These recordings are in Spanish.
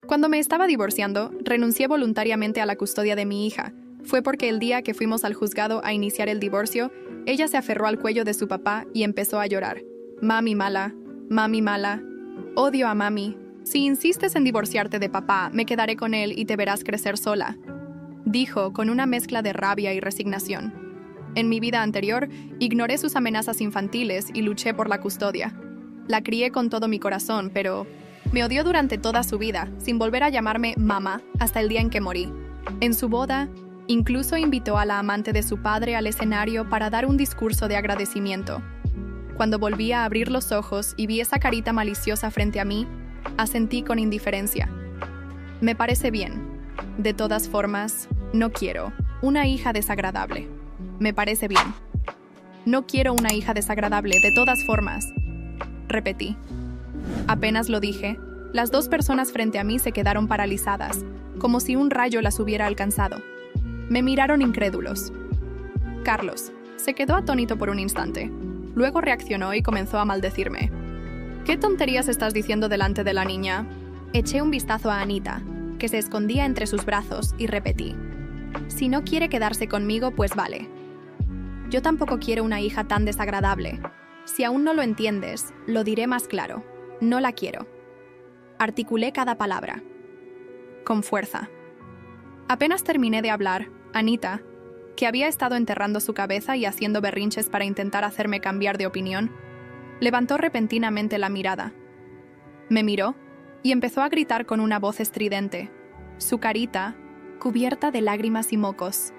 Cuando me estaba divorciando, renuncié voluntariamente a la custodia de mi hija. Fue porque el día que fuimos al juzgado a iniciar el divorcio, ella se aferró al cuello de su papá y empezó a llorar. Mami mala, odio a mami. Si insistes en divorciarte de papá, me quedaré con él y te verás crecer sola, dijo con una mezcla de rabia y resignación. En mi vida anterior, ignoré sus amenazas infantiles y luché por la custodia. La crié con todo mi corazón, pero me odió durante toda su vida, sin volver a llamarme mamá hasta el día en que morí. En su boda, incluso invitó a la amante de su padre al escenario para dar un discurso de agradecimiento. Cuando volví a abrir los ojos y vi esa carita maliciosa frente a mí, asentí con indiferencia. Me parece bien. De todas formas, no quiero una hija desagradable. Me parece bien. No quiero una hija desagradable, de todas formas, repetí. Apenas lo dije, las dos personas frente a mí se quedaron paralizadas, como si un rayo las hubiera alcanzado. Me miraron incrédulos. Carlos se quedó atónito por un instante. Luego reaccionó y comenzó a maldecirme. ¿Qué tonterías estás diciendo delante de la niña? Eché un vistazo a Anita, que se escondía entre sus brazos, y repetí. Si no quiere quedarse conmigo, pues vale. Yo tampoco quiero una hija tan desagradable. Si aún no lo entiendes, lo diré más claro. No la quiero. Articulé cada palabra, con fuerza. Apenas terminé de hablar, Anita, que había estado enterrando su cabeza y haciendo berrinches para intentar hacerme cambiar de opinión, levantó repentinamente la mirada. Me miró y empezó a gritar con una voz estridente, su carita cubierta de lágrimas y mocos.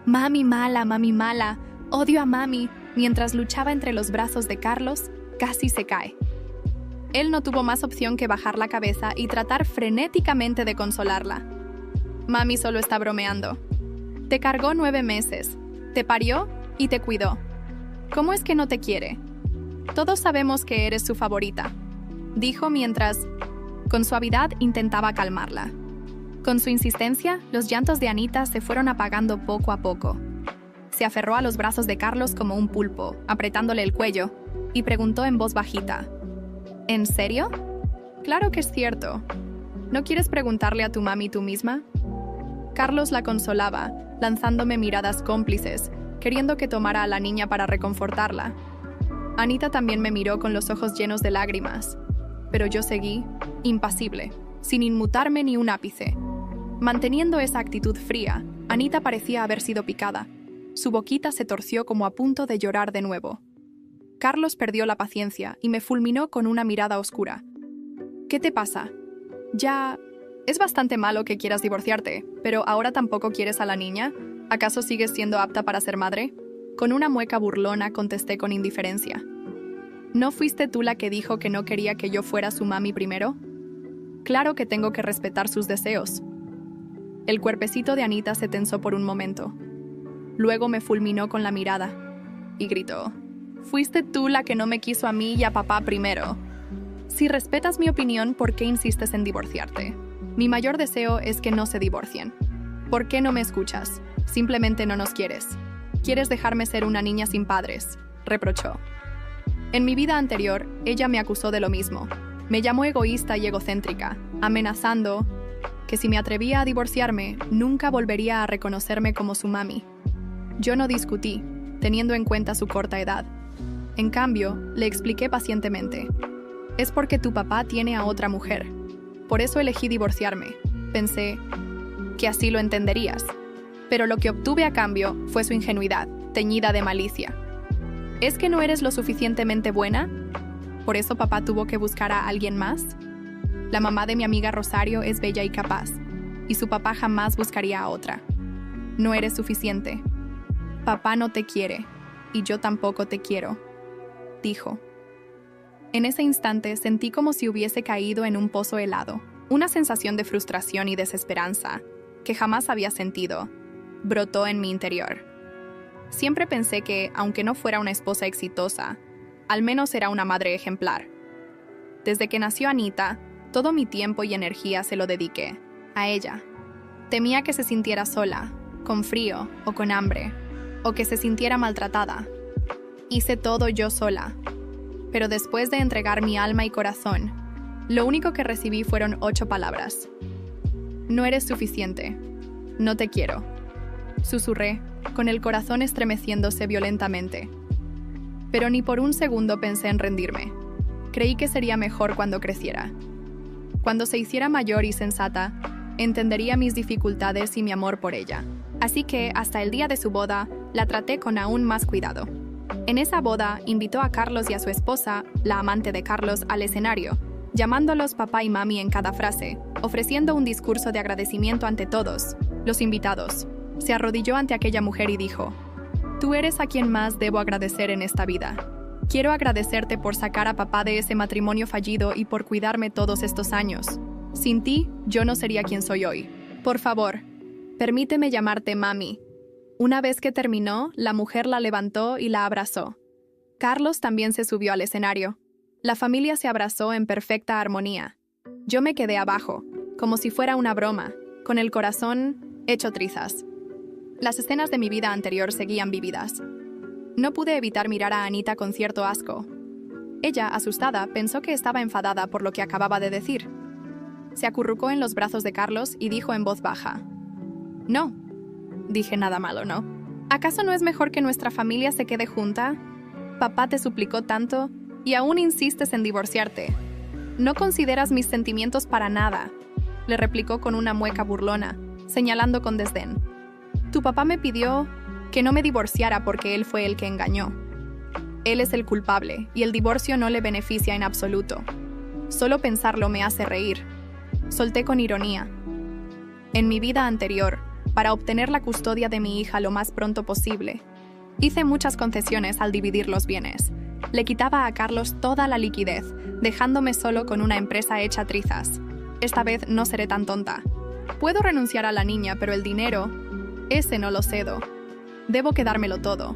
Mami mala, odio a mami. Mientras luchaba entre los brazos de Carlos, casi se cae. Él no tuvo más opción que bajar la cabeza y tratar frenéticamente de consolarla. Mami solo está bromeando. Te cargó 9 meses, te parió y te cuidó. ¿Cómo es que no te quiere? Todos sabemos que eres su favorita, dijo mientras, con suavidad, intentaba calmarla. Con su insistencia, los llantos de Anita se fueron apagando poco a poco. Se aferró a los brazos de Carlos como un pulpo, apretándole el cuello, y preguntó en voz bajita. ¿En serio? Claro que es cierto. ¿No quieres preguntarle a tu mami tú misma? Carlos la consolaba, lanzándome miradas cómplices, queriendo que tomara a la niña para reconfortarla. Anita también me miró con los ojos llenos de lágrimas, pero yo seguí, impasible, sin inmutarme ni un ápice. Manteniendo esa actitud fría, Anita parecía haber sido picada. Su boquita se torció como a punto de llorar de nuevo. Carlos perdió la paciencia y me fulminó con una mirada oscura. ¿Qué te pasa? Ya... Es bastante malo que quieras divorciarte, pero ¿ahora tampoco quieres a la niña? ¿Acaso sigues siendo apta para ser madre? Con una mueca burlona contesté con indiferencia. ¿No fuiste tú la que dijo que no quería que yo fuera su mami primero? Claro que tengo que respetar sus deseos. El cuerpecito de Anita se tensó por un momento. Luego me fulminó con la mirada y gritó. Fuiste tú la que no me quiso a mí y a papá primero. Si respetas mi opinión, ¿por qué insistes en divorciarte? Mi mayor deseo es que no se divorcien. ¿Por qué no me escuchas? Simplemente no nos quieres. Quieres dejarme ser una niña sin padres, reprochó. En mi vida anterior, ella me acusó de lo mismo. Me llamó egoísta y egocéntrica, amenazando que si me atrevía a divorciarme, nunca volvería a reconocerme como su mami. Yo no discutí, teniendo en cuenta su corta edad. En cambio, le expliqué pacientemente. Es porque tu papá tiene a otra mujer. Por eso elegí divorciarme. Pensé que así lo entenderías. Pero lo que obtuve a cambio fue su ingenuidad, teñida de malicia. ¿Es que no eres lo suficientemente buena? ¿Por eso papá tuvo que buscar a alguien más? La mamá de mi amiga Rosario es bella y capaz, y su papá jamás buscaría a otra. No eres suficiente. Papá no te quiere, y yo tampoco te quiero, dijo. En ese instante sentí como si hubiese caído en un pozo helado. Una sensación de frustración y desesperanza, que jamás había sentido, brotó en mi interior. Siempre pensé que, aunque no fuera una esposa exitosa, al menos era una madre ejemplar. Desde que nació Anita, todo mi tiempo y energía se lo dediqué a ella. Temía que se sintiera sola, con frío o con hambre, o que se sintiera maltratada. Hice todo yo sola. Pero después de entregar mi alma y corazón, Lo único que recibí fueron 8 palabras. No eres suficiente. No te quiero. Susurré, con el corazón estremeciéndose violentamente. Pero ni por un segundo pensé en rendirme. Creí que sería mejor cuando creciera. Cuando se hiciera mayor y sensata, entendería mis dificultades y mi amor por ella. Así que, hasta el día de su boda, la traté con aún más cuidado. En esa boda, invitó a Carlos y a su esposa, la amante de Carlos, al escenario, llamándolos papá y mami en cada frase, ofreciendo un discurso de agradecimiento ante todos, los invitados. Se arrodilló ante aquella mujer y dijo: «Tú eres a quien más debo agradecer en esta vida. Quiero agradecerte por sacar a papá de ese matrimonio fallido y por cuidarme todos estos años. Sin ti, yo no sería quien soy hoy. Por favor, permíteme llamarte mami». Una vez que terminó, la mujer la levantó y la abrazó. Carlos también se subió al escenario. La familia se abrazó en perfecta armonía. Yo me quedé abajo, como si fuera una broma, con el corazón hecho trizas. Las escenas de mi vida anterior seguían vívidas. No pude evitar mirar a Anita con cierto asco. Ella, asustada, pensó que estaba enfadada por lo que acababa de decir. Se acurrucó en los brazos de Carlos y dijo en voz baja: «No». Dije: «Nada malo, ¿no? ¿Acaso no es mejor que nuestra familia se quede junta? Papá te suplicó tanto y aún insistes en divorciarte. No consideras mis sentimientos para nada», le replicó con una mueca burlona, señalando con desdén. «Tu papá me pidió que no me divorciara porque él fue el que engañó. Él es el culpable y el divorcio no le beneficia en absoluto. Solo pensarlo me hace reír», solté con ironía. En mi vida anterior, para obtener la custodia de mi hija lo más pronto posible, hice muchas concesiones al dividir los bienes. Le quitaba a Carlos toda la liquidez, dejándome solo con una empresa hecha trizas. Esta vez no seré tan tonta. Puedo renunciar a la niña, pero el dinero, ese no lo cedo. Debo quedármelo todo.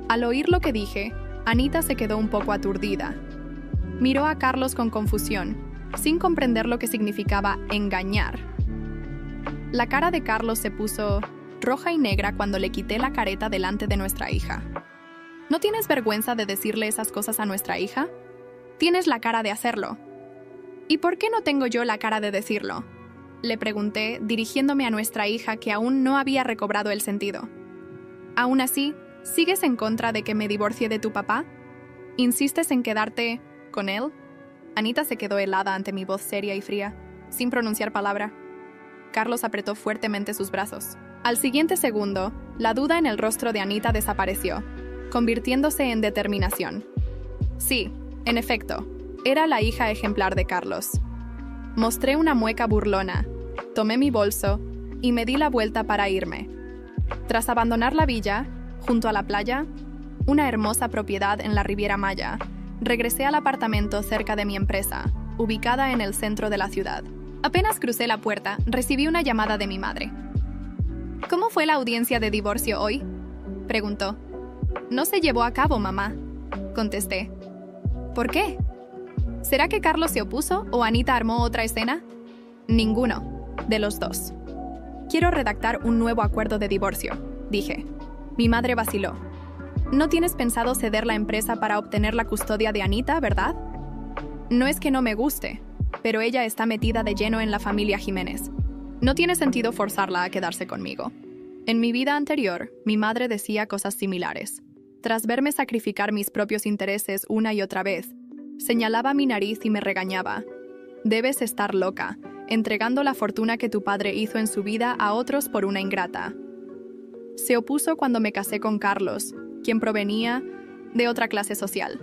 Al oír lo que dije, Anita se quedó un poco aturdida. Miró a Carlos con confusión, sin comprender lo que significaba engañar. La cara de Carlos se puso roja y negra cuando le quité la careta delante de nuestra hija. ¿No tienes vergüenza de decirle esas cosas a nuestra hija? Tienes la cara de hacerlo. ¿Y por qué no tengo yo la cara de decirlo?, le pregunté, dirigiéndome a nuestra hija, que aún no había recobrado el sentido. ¿Aún así, sigues en contra de que me divorcie de tu papá? ¿Insistes en quedarte con él? Anita se quedó helada ante mi voz seria y fría, sin pronunciar palabra. Carlos apretó fuertemente sus brazos. Al siguiente segundo, la duda en el rostro de Anita desapareció, convirtiéndose en determinación. Sí, en efecto, era la hija ejemplar de Carlos. Mostré una mueca burlona, tomé mi bolso y me di la vuelta para irme. Tras abandonar la villa, junto a la playa, una hermosa propiedad en la Riviera Maya, regresé al apartamento cerca de mi empresa, ubicada en el centro de la ciudad. Apenas crucé la puerta, recibí una llamada de mi madre. «¿Cómo fue la audiencia de divorcio hoy?», preguntó. «No se llevó a cabo, mamá», contesté. «¿Por qué? ¿Será que Carlos se opuso o Anita armó otra escena?». «Ninguno de los dos. Quiero redactar un nuevo acuerdo de divorcio», dije. Mi madre vaciló. «No tienes pensado ceder la empresa para obtener la custodia de Anita, ¿verdad?». «No es que no me guste, pero ella está metida de lleno en la familia Jiménez. No tiene sentido forzarla a quedarse conmigo». En mi vida anterior, mi madre decía cosas similares. Tras verme sacrificar mis propios intereses una y otra vez, señalaba mi nariz y me regañaba. «Debes estar loca, entregando la fortuna que tu padre hizo en su vida a otros por una ingrata». Se opuso cuando me casé con Carlos, quien provenía de otra clase social.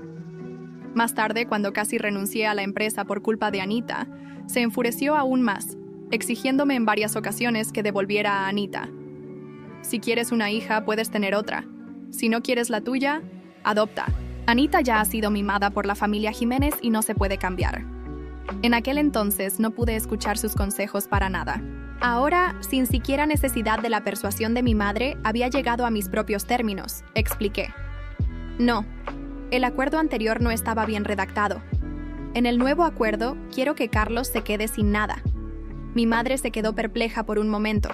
Más tarde, cuando casi renuncié a la empresa por culpa de Anita, se enfureció aún más, exigiéndome en varias ocasiones que devolviera a Anita. «Si quieres una hija, puedes tener otra. Si no quieres la tuya, adopta». Anita ya ha sido mimada por la familia Jiménez y no se puede cambiar. En aquel entonces no pude escuchar sus consejos para nada. Ahora, sin siquiera necesidad de la persuasión de mi madre, había llegado a mis propios términos, expliqué. «No, el acuerdo anterior no estaba bien redactado. En el nuevo acuerdo, quiero que Carlos se quede sin nada». Mi madre se quedó perpleja por un momento,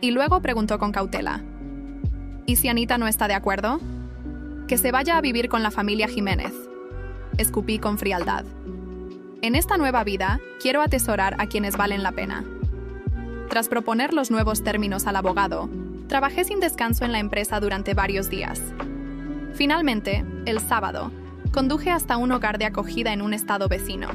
y luego preguntó con cautela. «¿Y si Anita no está de acuerdo?». «Que se vaya a vivir con la familia Jiménez», escupí con frialdad. En esta nueva vida, quiero atesorar a quienes valen la pena. Tras proponer los nuevos términos al abogado, trabajé sin descanso en la empresa durante varios días. Finalmente, el sábado, conduje hasta un hogar de acogida en un estado vecino.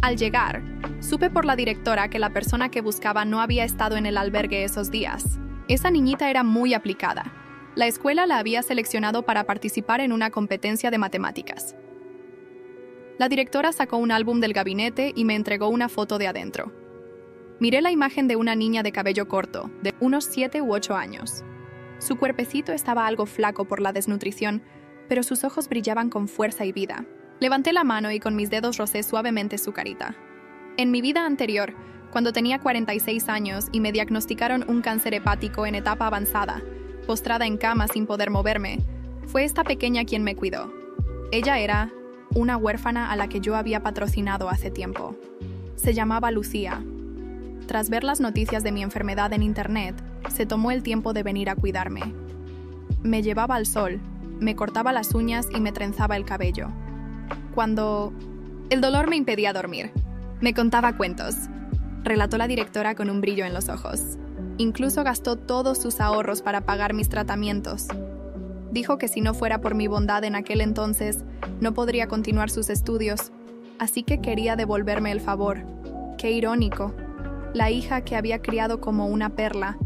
Al llegar, supe por la directora que la persona que buscaba no había estado en el albergue esos días. Esa niñita era muy aplicada. La escuela la había seleccionado para participar en una competencia de matemáticas. La directora sacó un álbum del gabinete y me entregó una foto de adentro. Miré la imagen de una niña de cabello corto, de unos 7 u 8 años. Su cuerpecito estaba algo flaco por la desnutrición, pero sus ojos brillaban con fuerza y vida. Levanté la mano y con mis dedos rocé suavemente su carita. En mi vida anterior, cuando tenía 46 años y me diagnosticaron un cáncer hepático en etapa avanzada, postrada en cama sin poder moverme, fue esta pequeña quien me cuidó. Ella era una huérfana a la que yo había patrocinado hace tiempo. Se llamaba Lucía. Tras ver las noticias de mi enfermedad en internet, se tomó el tiempo de venir a cuidarme. Me llevaba al sol, me cortaba las uñas y me trenzaba el cabello. Cuando el dolor me impedía dormir, me contaba cuentos, relató la directora con un brillo en los ojos. Incluso gastó todos sus ahorros para pagar mis tratamientos. Dijo que si no fuera por mi bondad en aquel entonces, no podría continuar sus estudios, así que quería devolverme el favor. Qué irónico. La hija que había criado como una perla,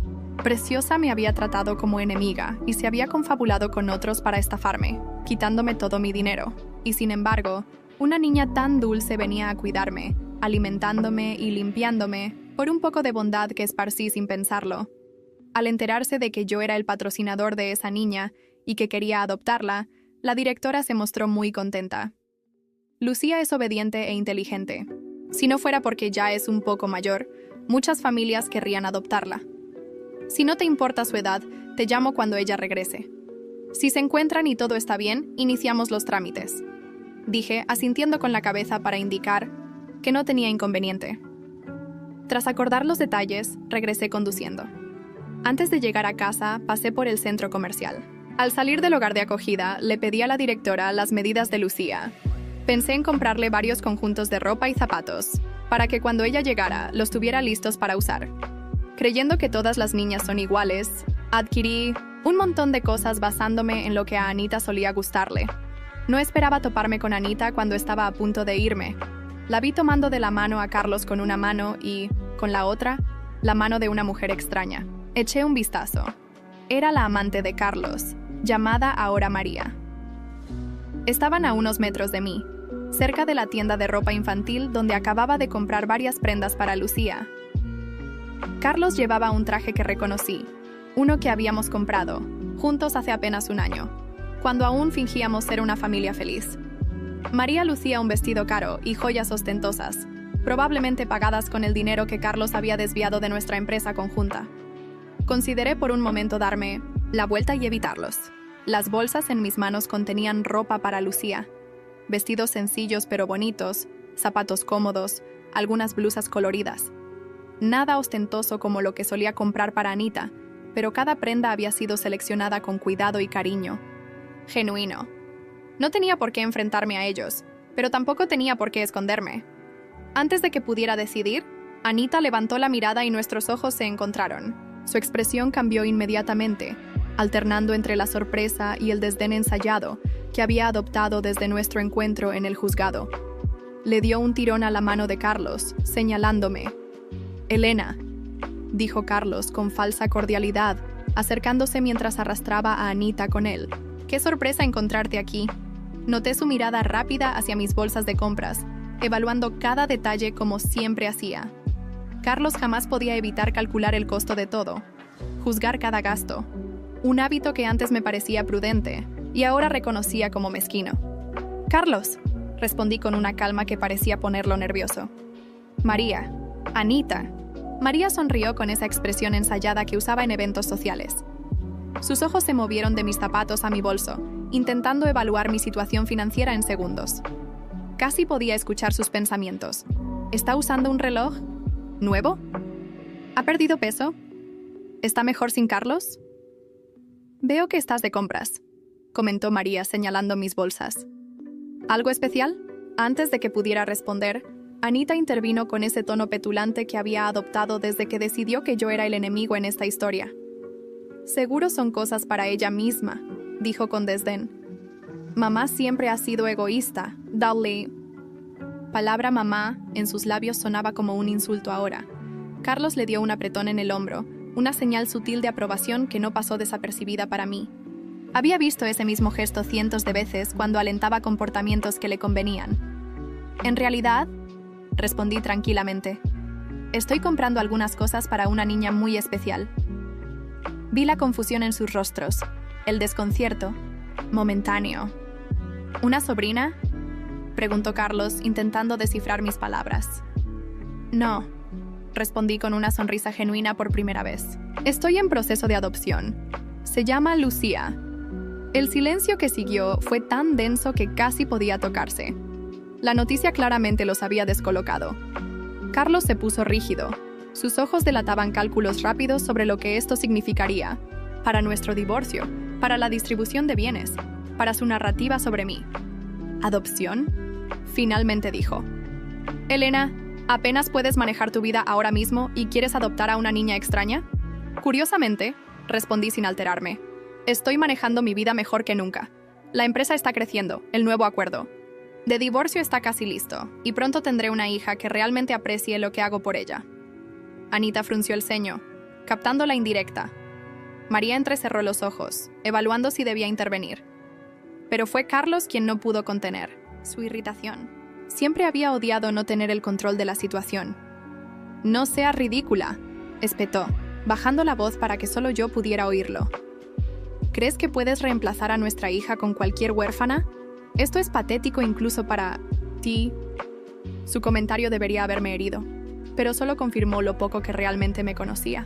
preciosa, me había tratado como enemiga y se había confabulado con otros para estafarme, quitándome todo mi dinero. Y sin embargo, una niña tan dulce venía a cuidarme, alimentándome y limpiándome, por un poco de bondad que esparcí sin pensarlo. Al enterarse de que yo era el patrocinador de esa niña y que quería adoptarla, la directora se mostró muy contenta. Lucía es obediente e inteligente. Si no fuera porque ya es un poco mayor, muchas familias querrían adoptarla. Si no te importa su edad, te llamo cuando ella regrese. Si se encuentran y todo está bien, iniciamos los trámites, dije, asintiendo con la cabeza para indicar que no tenía inconveniente. Tras acordar los detalles, regresé conduciendo. Antes de llegar a casa, pasé por el centro comercial. Al salir del hogar de acogida, le pedí a la directora las medidas de Lucía. Pensé en comprarle varios conjuntos de ropa y zapatos, para que cuando ella llegara, los tuviera listos para usar. Creyendo que todas las niñas son iguales, adquirí un montón de cosas basándome en lo que a Anita solía gustarle. No esperaba toparme con Anita cuando estaba a punto de irme. La vi tomando de la mano a Carlos con una mano y, con la otra, la mano de una mujer extraña. Eché un vistazo. Era la amante de Carlos, llamada ahora María. Estaban a unos metros de mí, cerca de la tienda de ropa infantil donde acababa de comprar varias prendas para Lucía. Carlos llevaba un traje que reconocí, uno que habíamos comprado, juntos hace apenas un año, cuando aún fingíamos ser una familia feliz. María lucía un vestido caro y joyas ostentosas, probablemente pagadas con el dinero que Carlos había desviado de nuestra empresa conjunta. Consideré por un momento darme la vuelta y evitarlos. Las bolsas en mis manos contenían ropa para Lucía, vestidos sencillos pero bonitos, zapatos cómodos, algunas blusas coloridas. Nada ostentoso como lo que solía comprar para Anita, pero cada prenda había sido seleccionada con cuidado y cariño. Genuino. No tenía por qué enfrentarme a ellos, pero tampoco tenía por qué esconderme. Antes de que pudiera decidir, Anita levantó la mirada y nuestros ojos se encontraron. Su expresión cambió inmediatamente, alternando entre la sorpresa y el desdén ensayado que había adoptado desde nuestro encuentro en el juzgado. Le dio un tirón a la mano de Carlos, señalándome. «Elena», dijo Carlos con falsa cordialidad, acercándose mientras arrastraba a Anita con él. «Qué sorpresa encontrarte aquí». Noté su mirada rápida hacia mis bolsas de compras, evaluando cada detalle como siempre hacía. Carlos jamás podía evitar calcular el costo de todo, juzgar cada gasto, un hábito que antes me parecía prudente y ahora reconocía como mezquino. «Carlos», respondí con una calma que parecía ponerlo nervioso. «María, Anita». María sonrió con esa expresión ensayada que usaba en eventos sociales. Sus ojos se movieron de mis zapatos a mi bolso, intentando evaluar mi situación financiera en segundos. Casi podía escuchar sus pensamientos. ¿Está usando un reloj? ¿Nuevo? ¿Ha perdido peso? ¿Está mejor sin Carlos? «Veo que estás de compras», comentó María señalando mis bolsas. «¿Algo especial? Antes de que pudiera responder, Anita intervino con ese tono petulante que había adoptado desde que decidió que yo era el enemigo en esta historia. Seguro son cosas para ella misma, dijo con desdén. Mamá siempre ha sido egoísta, dale. Palabra mamá en sus labios sonaba como un insulto ahora. Carlos le dio un apretón en el hombro, una señal sutil de aprobación que no pasó desapercibida para mí. Había visto ese mismo gesto cientos de veces cuando alentaba comportamientos que le convenían. En realidad, respondí tranquilamente, estoy comprando algunas cosas para una niña muy especial. Vi la confusión en sus rostros, el desconcierto, momentáneo. ¿Una sobrina?, preguntó Carlos, intentando descifrar mis palabras. No, respondí con una sonrisa genuina por primera vez. Estoy en proceso de adopción. Se llama Lucía. El silencio que siguió fue tan denso que casi podía tocarse. La noticia claramente los había descolocado. Carlos se puso rígido. Sus ojos delataban cálculos rápidos sobre lo que esto significaría para nuestro divorcio, para la distribución de bienes, para su narrativa sobre mí. ¿Adopción?, finalmente dijo. Elena, ¿apenas puedes manejar tu vida ahora mismo y quieres adoptar a una niña extraña? Curiosamente, respondí sin alterarme. Estoy manejando mi vida mejor que nunca. La empresa está creciendo, el nuevo acuerdo de divorcio está casi listo, y pronto tendré una hija que realmente aprecie lo que hago por ella. Anita frunció el ceño, captando la indirecta. María entrecerró los ojos, evaluando si debía intervenir. Pero fue Carlos quien no pudo contener su irritación. Siempre había odiado no tener el control de la situación. No seas ridícula, espetó, bajando la voz para que solo yo pudiera oírlo. ¿Crees que puedes reemplazar a nuestra hija con cualquier huérfana? Esto es patético incluso para ti. Su comentario debería haberme herido, pero solo confirmó lo poco que realmente me conocía.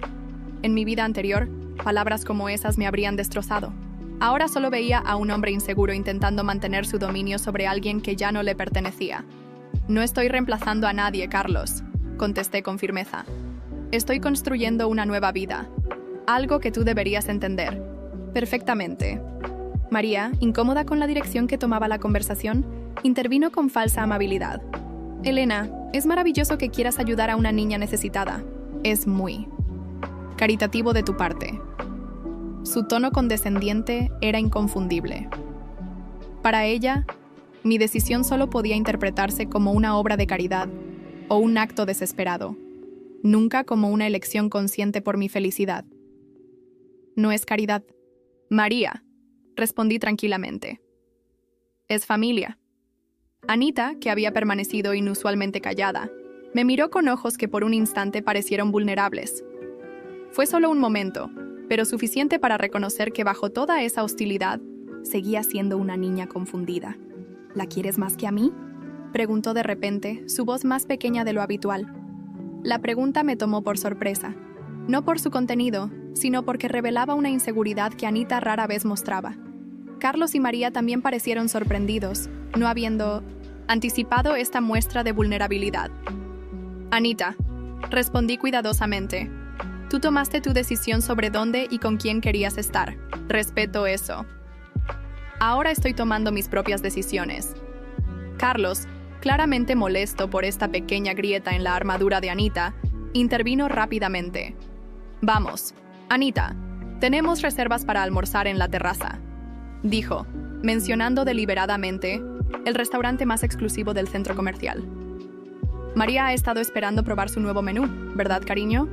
En mi vida anterior, palabras como esas me habrían destrozado. Ahora solo veía a un hombre inseguro intentando mantener su dominio sobre alguien que ya no le pertenecía. No estoy reemplazando a nadie, Carlos, contesté con firmeza. Estoy construyendo una nueva vida, algo que tú deberías entender perfectamente. María, incómoda con la dirección que tomaba la conversación, intervino con falsa amabilidad. Elena, es maravilloso que quieras ayudar a una niña necesitada. Es muy caritativo de tu parte. Su tono condescendiente era inconfundible. Para ella, mi decisión solo podía interpretarse como una obra de caridad o un acto desesperado, nunca como una elección consciente por mi felicidad. No es caridad. María, respondí tranquilamente. Es familia. Anita, que había permanecido inusualmente callada, me miró con ojos que por un instante parecieron vulnerables. Fue solo un momento, pero suficiente para reconocer que bajo toda esa hostilidad, seguía siendo una niña confundida. ¿La quieres más que a mí?, preguntó de repente, su voz más pequeña de lo habitual. La pregunta me tomó por sorpresa, no por su contenido, sino porque revelaba una inseguridad que Anita rara vez mostraba. Carlos y María también parecieron sorprendidos, no habiendo anticipado esta muestra de vulnerabilidad. Anita, respondí cuidadosamente. Tú tomaste tu decisión sobre dónde y con quién querías estar. Respeto eso. Ahora estoy tomando mis propias decisiones. Carlos, claramente molesto por esta pequeña grieta en la armadura de Anita, intervino rápidamente. Vamos, Anita, tenemos reservas para almorzar en la terraza, dijo, mencionando deliberadamente el restaurante más exclusivo del centro comercial. María ha estado esperando probar su nuevo menú, ¿verdad, cariño?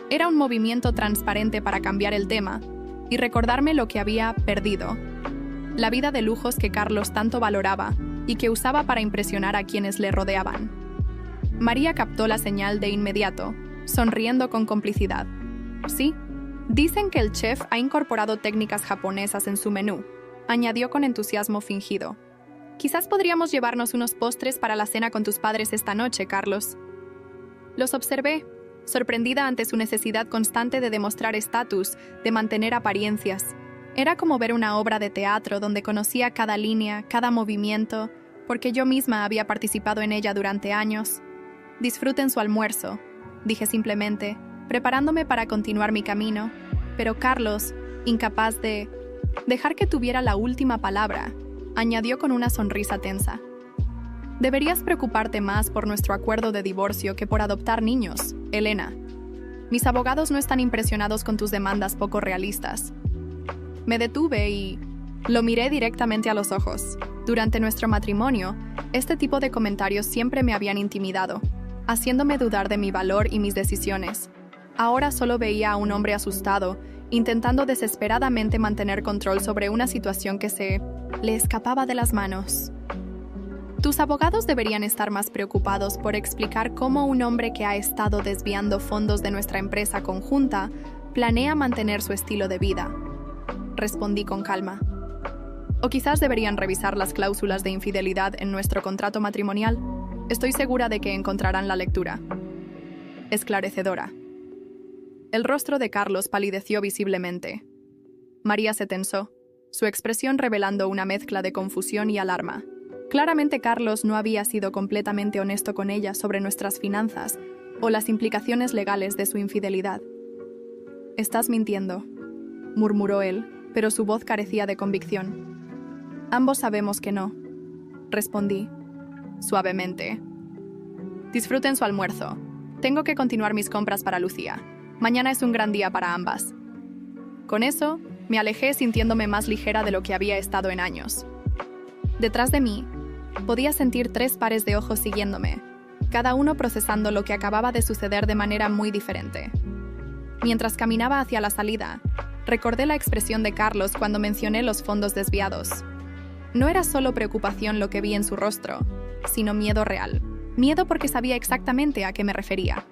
Era un movimiento transparente para cambiar el tema y recordarme lo que había perdido. La vida de lujos que Carlos tanto valoraba y que usaba para impresionar a quienes le rodeaban. María captó la señal de inmediato, sonriendo con complicidad. Sí, dicen que el chef ha incorporado técnicas japonesas en su menú, añadió con entusiasmo fingido. Quizás podríamos llevarnos unos postres para la cena con tus padres esta noche, Carlos. Los observé, sorprendida ante su necesidad constante de demostrar estatus, de mantener apariencias. Era como ver una obra de teatro donde conocía cada línea, cada movimiento, porque yo misma había participado en ella durante años. Disfruten su almuerzo, dije simplemente, preparándome para continuar mi camino, pero Carlos, incapaz de dejar que tuviera la última palabra, añadió con una sonrisa tensa. Deberías preocuparte más por nuestro acuerdo de divorcio que por adoptar niños, Elena. Mis abogados no están impresionados con tus demandas poco realistas. Me detuve y lo miré directamente a los ojos. Durante nuestro matrimonio, este tipo de comentarios siempre me habían intimidado, haciéndome dudar de mi valor y mis decisiones. Ahora solo veía a un hombre asustado, intentando desesperadamente mantener control sobre una situación que se le escapaba de las manos. Tus abogados deberían estar más preocupados por explicar cómo un hombre que ha estado desviando fondos de nuestra empresa conjunta planea mantener su estilo de vida. Respondí con calma. O quizás deberían revisar las cláusulas de infidelidad en nuestro contrato matrimonial. Estoy segura de que encontrarán la lectura esclarecedora. El rostro de Carlos palideció visiblemente. María se tensó, su expresión revelando una mezcla de confusión y alarma. Claramente Carlos no había sido completamente honesto con ella sobre nuestras finanzas o las implicaciones legales de su infidelidad. «Estás mintiendo», murmuró él, pero su voz carecía de convicción. «Ambos sabemos que no», respondí, suavemente. «Disfruten su almuerzo. Tengo que continuar mis compras para Lucía. Mañana es un gran día para ambas». Con eso, me alejé sintiéndome más ligera de lo que había estado en años. Detrás de mí, podía sentir 3 pares de ojos siguiéndome, cada uno procesando lo que acababa de suceder de manera muy diferente. Mientras caminaba hacia la salida, recordé la expresión de Carlos cuando mencioné los fondos desviados. No era solo preocupación lo que vi en su rostro, sino miedo real. Miedo porque sabía exactamente a qué me refería.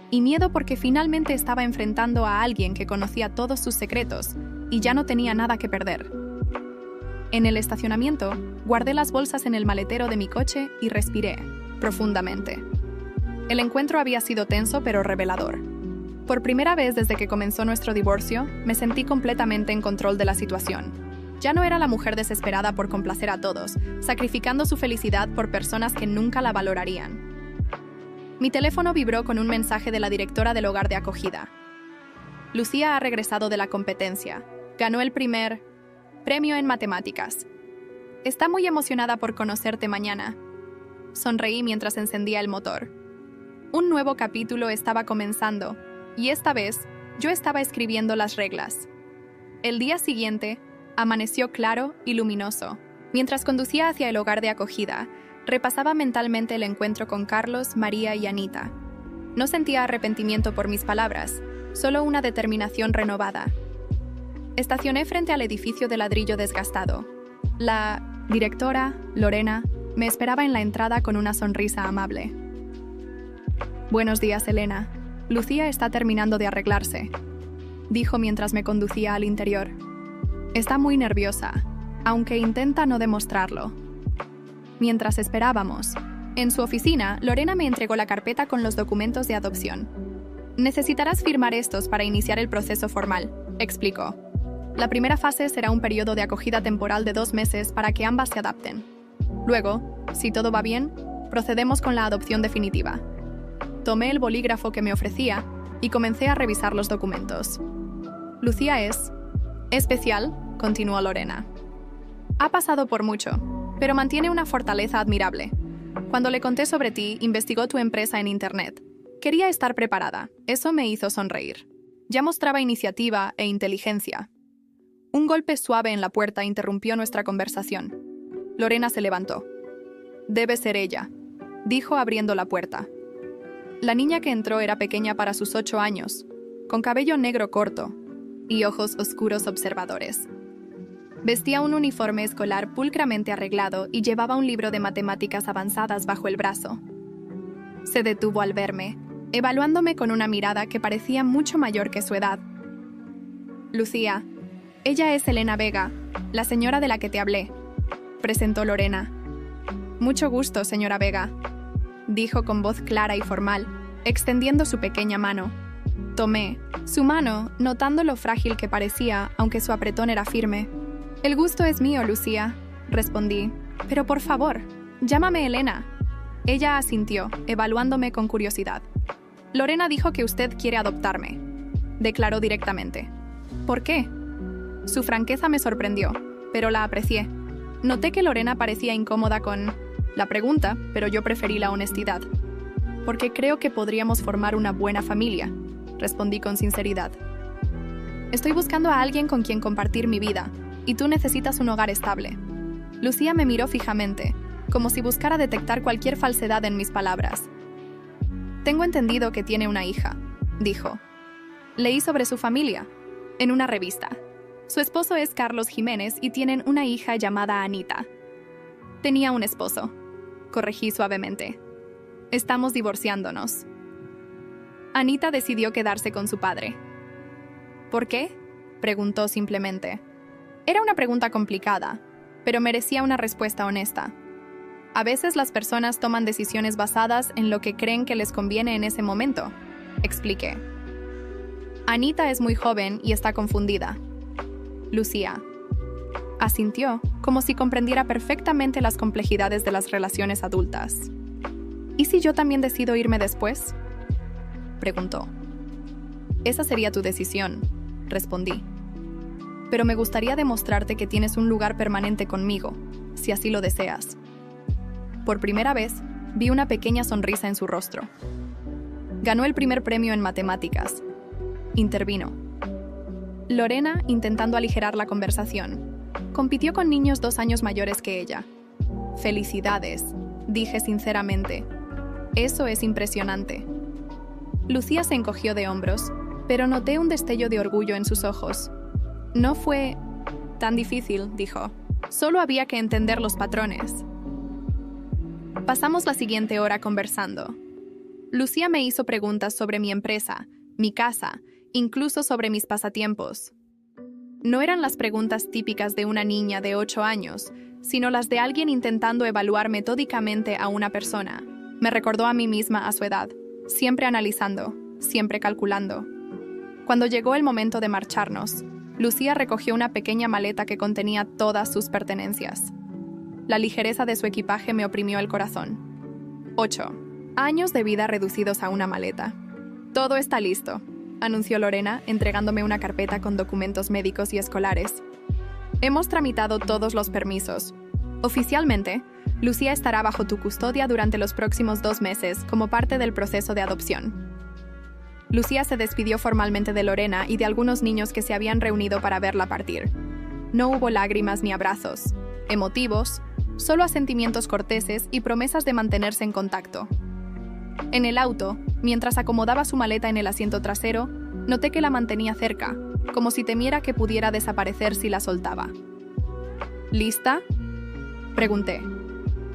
Y miedo porque finalmente estaba enfrentando a alguien que conocía todos sus secretos y ya no tenía nada que perder. En el estacionamiento, guardé las bolsas en el maletero de mi coche y respiré profundamente. El encuentro había sido tenso pero revelador. Por primera vez desde que comenzó nuestro divorcio, me sentí completamente en control de la situación. Ya no era la mujer desesperada por complacer a todos, sacrificando su felicidad por personas que nunca la valorarían. Mi teléfono vibró con un mensaje de la directora del hogar de acogida. Lucía ha regresado de la competencia. Ganó el primer premio en matemáticas. Está muy emocionada por conocerte mañana. Sonreí mientras encendía el motor. Un nuevo capítulo estaba comenzando, y esta vez yo estaba escribiendo las reglas. El día siguiente, amaneció claro y luminoso. Mientras conducía hacia el hogar de acogida, repasaba mentalmente el encuentro con Carlos, María y Anita. No sentía arrepentimiento por mis palabras, solo una determinación renovada. Estacioné frente al edificio de ladrillo desgastado. La directora, Lorena, me esperaba en la entrada con una sonrisa amable. «Buenos días, Elena. Lucía está terminando de arreglarse», dijo mientras me conducía al interior. «Está muy nerviosa, aunque intenta no demostrarlo». Mientras esperábamos, en su oficina, Lorena me entregó la carpeta con los documentos de adopción. «Necesitarás firmar estos para iniciar el proceso formal», explicó. «La primera fase será un periodo de acogida temporal de 2 meses para que ambas se adapten. Luego, si todo va bien, procedemos con la adopción definitiva». Tomé el bolígrafo que me ofrecía y comencé a revisar los documentos. «Lucía es especial», continuó Lorena. «Ha pasado por mucho, pero mantiene una fortaleza admirable. Cuando le conté sobre ti, investigó tu empresa en Internet. Quería estar preparada. Eso me hizo sonreír. Ya mostraba iniciativa e inteligencia». Un golpe suave en la puerta interrumpió nuestra conversación. Lorena se levantó. «Debe ser ella», dijo abriendo la puerta. La niña que entró era pequeña para sus 8 años, con cabello negro corto y ojos oscuros observadores. Vestía un uniforme escolar pulcramente arreglado y llevaba un libro de matemáticas avanzadas bajo el brazo. Se detuvo al verme, evaluándome con una mirada que parecía mucho mayor que su edad. «Lucía, ella es Elena Vega, la señora de la que te hablé», presentó Lorena. «Mucho gusto, señora Vega», dijo con voz clara y formal, extendiendo su pequeña mano. Tomé su mano, notando lo frágil que parecía, aunque su apretón era firme. «El gusto es mío, Lucía», respondí. «Pero por favor, llámame Elena». Ella asintió, evaluándome con curiosidad. «Lorena dijo que usted quiere adoptarme», declaró directamente. «¿Por qué?». Su franqueza me sorprendió, pero la aprecié. Noté que Lorena parecía incómoda con La pregunta, pero yo preferí la honestidad. Porque creo que podríamos formar una buena familia, respondí con sinceridad. Estoy buscando a alguien con quien compartir mi vida, y tú necesitas un hogar estable. Lucía me miró fijamente, como si buscara detectar cualquier falsedad en mis palabras. Tengo entendido que tiene una hija, dijo. Leí sobre su familia, en una revista. Su esposo es Carlos Jiménez y tienen una hija llamada Anita. Tenía un esposo, corregí suavemente. Estamos divorciándonos. Anita decidió quedarse con su padre. ¿Por qué? Preguntó simplemente. Era una pregunta complicada, pero merecía una respuesta honesta. A veces las personas toman decisiones basadas en lo que creen que les conviene en ese momento, expliqué. Anita es muy joven y está confundida. Lucía asintió, como si comprendiera perfectamente las complejidades de las relaciones adultas. ¿Y si yo también decido irme después? Preguntó. Esa sería tu decisión, respondí. Pero me gustaría demostrarte que tienes un lugar permanente conmigo, si así lo deseas. Por primera vez, vi una pequeña sonrisa en su rostro. Ganó el primer premio en matemáticas. Intervino. Lorena, intentando aligerar la conversación, compitió con niños 2 años mayores que ella. Felicidades, dije sinceramente. Eso es impresionante. Lucía se encogió de hombros, pero noté un destello de orgullo en sus ojos. No fue tan difícil, dijo. Solo había que entender los patrones. Pasamos la siguiente hora conversando. Lucía me hizo preguntas sobre mi empresa, mi casa, incluso sobre mis pasatiempos. No eran las preguntas típicas de una niña de 8 años, sino las de alguien intentando evaluar metódicamente a una persona. Me recordó a mí misma a su edad, siempre analizando, siempre calculando. Cuando llegó el momento de marcharnos, Lucía recogió una pequeña maleta que contenía todas sus pertenencias. La ligereza de su equipaje me oprimió el corazón. 8 años de vida reducidos a una maleta. Todo está listo, anunció Lorena, entregándome una carpeta con documentos médicos y escolares. Hemos tramitado todos los permisos. Oficialmente, Lucía estará bajo tu custodia durante los próximos 2 meses como parte del proceso de adopción. Lucía se despidió formalmente de Lorena y de algunos niños que se habían reunido para verla partir. No hubo lágrimas ni abrazos, emotivos, solo asentimientos corteses y promesas de mantenerse en contacto. En el auto, mientras acomodaba su maleta en el asiento trasero, noté que la mantenía cerca, como si temiera que pudiera desaparecer si la soltaba. ¿Lista?, pregunté.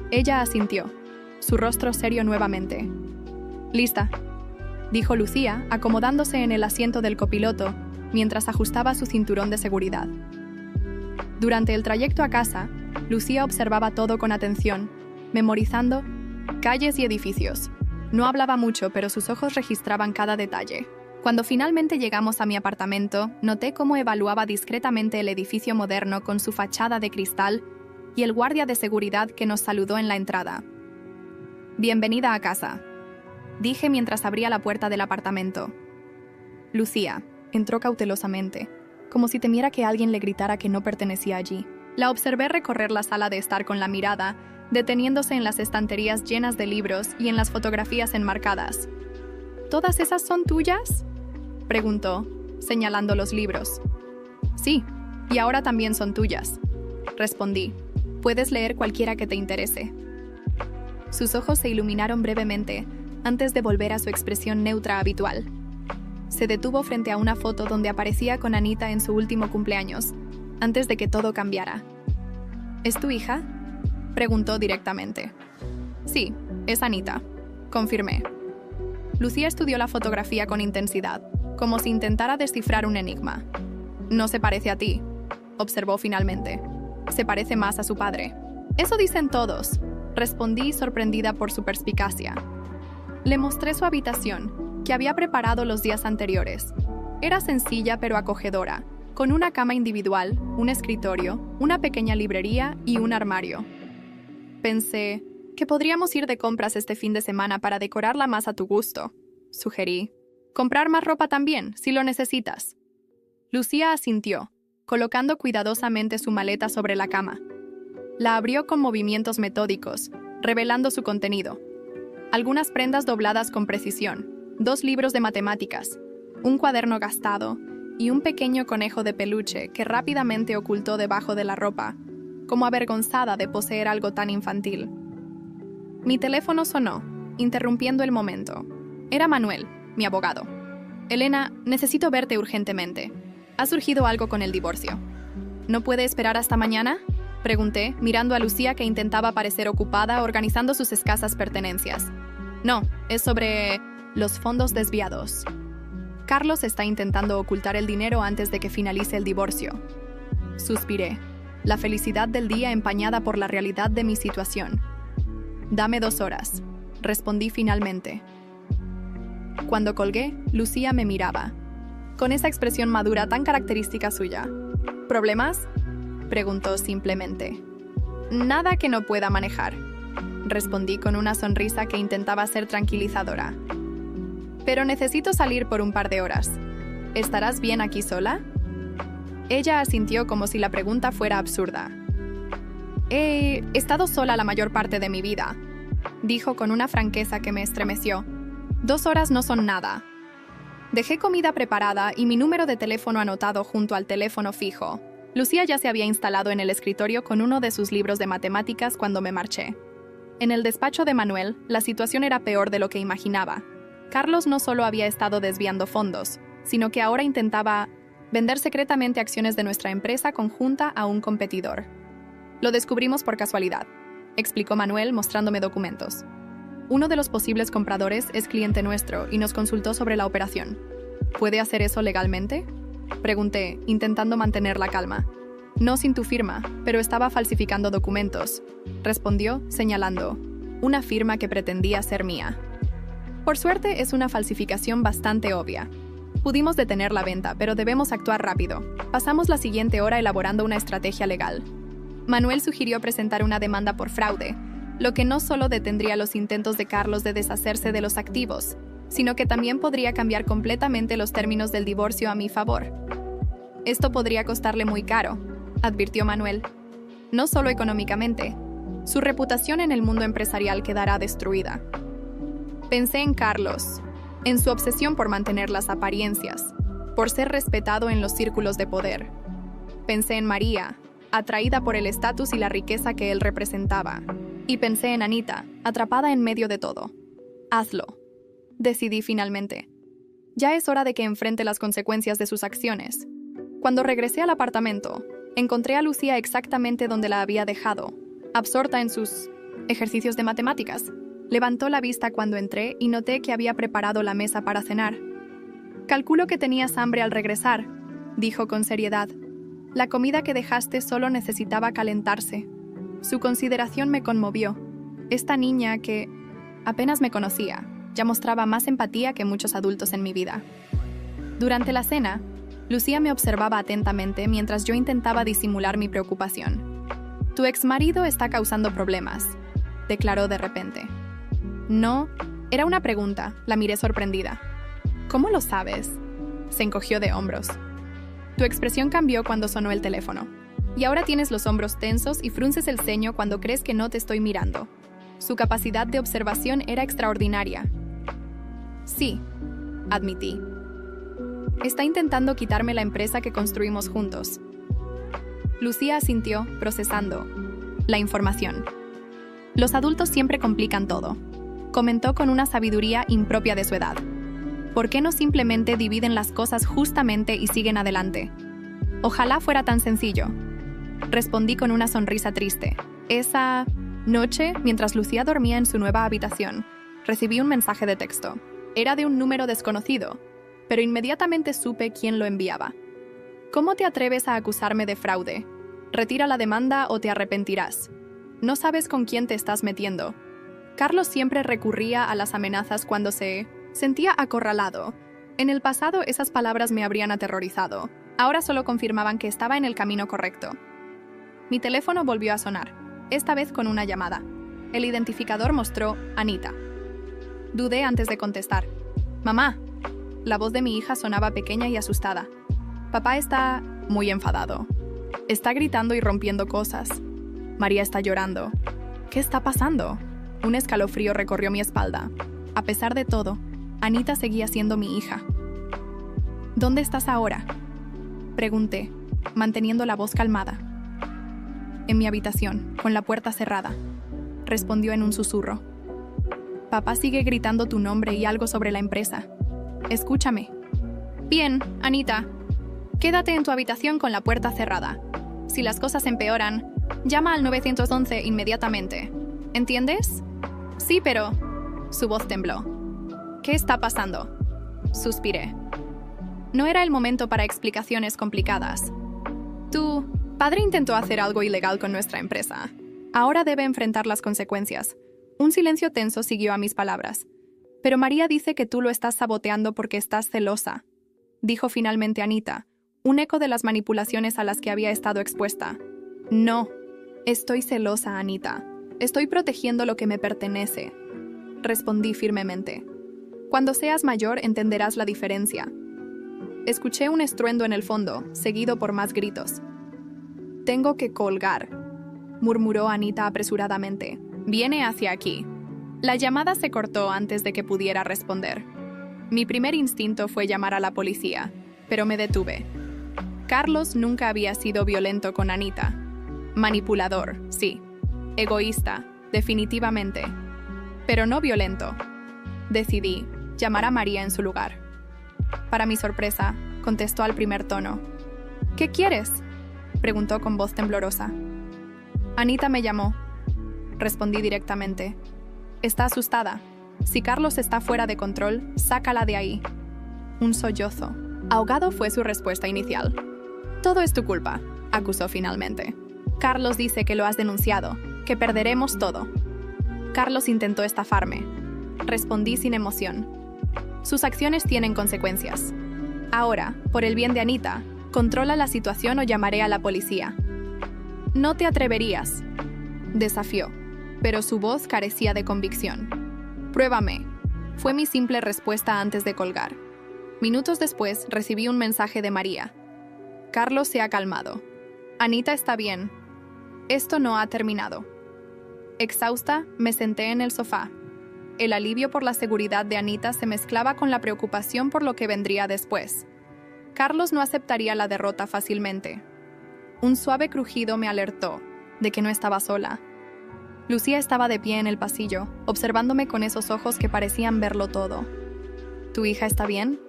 Ella asintió, su rostro serio nuevamente. «Lista», dijo Lucía, acomodándose en el asiento del copiloto mientras ajustaba su cinturón de seguridad. Durante el trayecto a casa, Lucía observaba todo con atención, memorizando calles y edificios. No hablaba mucho, pero sus ojos registraban cada detalle. Cuando finalmente llegamos a mi apartamento, noté cómo evaluaba discretamente el edificio moderno con su fachada de cristal y el guardia de seguridad que nos saludó en la entrada. «Bienvenida a casa», dije mientras abría la puerta del apartamento. Lucía entró cautelosamente, como si temiera que alguien le gritara que no pertenecía allí. La observé recorrer la sala de estar con la mirada, deteniéndose en las estanterías llenas de libros y en las fotografías enmarcadas. «¿Todas esas son tuyas?», preguntó, señalando los libros. «Sí, y ahora también son tuyas», respondí. «Puedes leer cualquiera que te interese». Sus ojos se iluminaron brevemente, antes de volver a su expresión neutra habitual. Se detuvo frente a una foto donde aparecía con Anita en su último cumpleaños, antes de que todo cambiara. «¿Es tu hija?», preguntó directamente. «Sí, es Anita», confirmé. Lucía estudió la fotografía con intensidad, como si intentara descifrar un enigma. «No se parece a ti», observó finalmente. «Se parece más a su padre». «Eso dicen todos», respondí sorprendida por su perspicacia. Le mostré su habitación, que había preparado los días anteriores. Era sencilla pero acogedora, con una cama individual, un escritorio, una pequeña librería y un armario. Pensé que podríamos ir de compras este fin de semana para decorarla más a tu gusto, sugerí. Comprar más ropa también, si lo necesitas. Lucía asintió, colocando cuidadosamente su maleta sobre la cama. La abrió con movimientos metódicos, revelando su contenido. Algunas prendas dobladas con precisión, 2 libros de matemáticas, un cuaderno gastado y un pequeño conejo de peluche que rápidamente ocultó debajo de la ropa, como avergonzada de poseer algo tan infantil. Mi teléfono sonó, interrumpiendo el momento. Era Manuel, mi abogado. Elena, necesito verte urgentemente. Ha surgido algo con el divorcio. ¿No puede esperar hasta mañana?, pregunté, mirando a Lucía, que intentaba parecer ocupada organizando sus escasas pertenencias. No, es sobre los fondos desviados. Carlos está intentando ocultar el dinero antes de que finalice el divorcio. Suspiré, la felicidad del día empañada por la realidad de mi situación. Dame 2 horas, respondí finalmente. Cuando colgué, Lucía me miraba, con esa expresión madura tan característica suya. ¿Problemas?, preguntó simplemente. Nada que no pueda manejar, respondí con una sonrisa que intentaba ser tranquilizadora. Pero necesito salir por un par de horas. ¿Estarás bien aquí sola? Ella asintió como si la pregunta fuera absurda. He estado sola la mayor parte de mi vida, dijo con una franqueza que me estremeció. 2 horas no son nada. Dejé comida preparada y mi número de teléfono anotado junto al teléfono fijo. Lucía ya se había instalado en el escritorio con uno de sus libros de matemáticas cuando me marché. En el despacho de Manuel, la situación era peor de lo que imaginaba. Carlos no solo había estado desviando fondos, sino que ahora intentaba vender secretamente acciones de nuestra empresa conjunta a un competidor. Lo descubrimos por casualidad, explicó Manuel mostrándome documentos. Uno de los posibles compradores es cliente nuestro y nos consultó sobre la operación. ¿Puede hacer eso legalmente?, pregunté, intentando mantener la calma. No sin tu firma, pero estaba falsificando documentos, respondió, señalando una firma que pretendía ser mía. Por suerte es una falsificación bastante obvia. Pudimos detener la venta, pero debemos actuar rápido. Pasamos la siguiente hora elaborando una estrategia legal. Manuel sugirió presentar una demanda por fraude, lo que no solo detendría los intentos de Carlos de deshacerse de los activos, sino que también podría cambiar completamente los términos del divorcio a mi favor. Esto podría costarle muy caro, advirtió Manuel. No solo económicamente, su reputación en el mundo empresarial quedará destruida. Pensé en Carlos, en su obsesión por mantener las apariencias, por ser respetado en los círculos de poder. Pensé en María, atraída por el estatus y la riqueza que él representaba. Y pensé en Anita, atrapada en medio de todo. Hazlo, decidí finalmente. Ya es hora de que enfrente las consecuencias de sus acciones. Cuando regresé al apartamento, encontré a Lucía exactamente donde la había dejado, absorta en sus ejercicios de matemáticas. Levantó la vista cuando entré y noté que había preparado la mesa para cenar. Calculo que tenías hambre al regresar, dijo con seriedad. La comida que dejaste solo necesitaba calentarse. Su consideración me conmovió. Esta niña que apenas me conocía, ya mostraba más empatía que muchos adultos en mi vida. Durante la cena, Lucía me observaba atentamente mientras yo intentaba disimular mi preocupación. Tu exmarido está causando problemas, declaró de repente. No, era una pregunta, la miré sorprendida. ¿Cómo lo sabes?, se encogió de hombros. Tu expresión cambió cuando sonó el teléfono. Y ahora tienes los hombros tensos y frunces el ceño cuando crees que no te estoy mirando. Su capacidad de observación era extraordinaria. Sí, admití. Está intentando quitarme la empresa que construimos juntos. Lucía asintió, procesando la información. Los adultos siempre complican todo, comentó con una sabiduría impropia de su edad. ¿Por qué no simplemente dividen las cosas justamente y siguen adelante? Ojalá fuera tan sencillo. Respondí con una sonrisa triste. Esa noche, mientras Lucía dormía en su nueva habitación, recibí un mensaje de texto. Era de un número desconocido, pero inmediatamente supe quién lo enviaba. ¿Cómo te atreves a acusarme de fraude? Retira la demanda o te arrepentirás. No sabes con quién te estás metiendo. Carlos siempre recurría a las amenazas cuando se sentía acorralado. En el pasado esas palabras me habrían aterrorizado. Ahora solo confirmaban que estaba en el camino correcto. Mi teléfono volvió a sonar, esta vez con una llamada. El identificador mostró Anita. Dudé antes de contestar. «Mamá». La voz de mi hija sonaba pequeña y asustada. Papá está muy enfadado. Está gritando y rompiendo cosas. María está llorando. ¿Qué está pasando?, Un escalofrío recorrió mi espalda. A pesar de todo, Anita seguía siendo mi hija. ¿Dónde estás ahora?, pregunté, manteniendo la voz calmada. En mi habitación, con la puerta cerrada, respondió en un susurro. Papá sigue gritando tu nombre y algo sobre la empresa. Escúchame. Bien, Anita. Quédate en tu habitación con la puerta cerrada. Si las cosas empeoran, llama al 911 inmediatamente. ¿Entiendes? Sí, pero... Su voz tembló. ¿Qué está pasando?, suspiré. No era el momento para explicaciones complicadas. Tu padre intentó hacer algo ilegal con nuestra empresa. Ahora debe enfrentar las consecuencias. Un silencio tenso siguió a mis palabras. Pero María dice que tú lo estás saboteando porque estás celosa, dijo finalmente Anita, un eco de las manipulaciones a las que había estado expuesta. No, estoy celosa, Anita. Estoy protegiendo lo que me pertenece, respondí firmemente. Cuando seas mayor entenderás la diferencia. Escuché un estruendo en el fondo, seguido por más gritos. Tengo que colgar, murmuró Anita apresuradamente. Viene hacia aquí. La llamada se cortó antes de que pudiera responder. Mi primer instinto fue llamar a la policía, pero me detuve. Carlos nunca había sido violento con Anita. Manipulador, sí. Egoísta, definitivamente. Pero no violento. Decidí llamar a María en su lugar. Para mi sorpresa, contestó al primer tono. ¿Qué quieres?, preguntó con voz temblorosa. Anita me llamó. Respondí directamente. Está asustada. Si Carlos está fuera de control, sácala de ahí. Un sollozo. Ahogado fue su respuesta inicial. Todo es tu culpa, acusó finalmente. Carlos dice que lo has denunciado, que perderemos todo. Carlos intentó estafarme. Respondí sin emoción. Sus acciones tienen consecuencias. Ahora, por el bien de Anita, controla la situación o llamaré a la policía. No te atreverías, desafió, pero su voz carecía de convicción. Pruébame, fue mi simple respuesta antes de colgar. Minutos después recibí un mensaje de María. Carlos se ha calmado. Anita está bien. Esto no ha terminado. Exhausta, me senté en el sofá. El alivio por la seguridad de Anita se mezclaba con la preocupación por lo que vendría después. Carlos no aceptaría la derrota fácilmente. Un suave crujido me alertó de que no estaba sola. Lucía estaba de pie en el pasillo, observándome con esos ojos que parecían verlo todo. ¿Tu hija está bien?,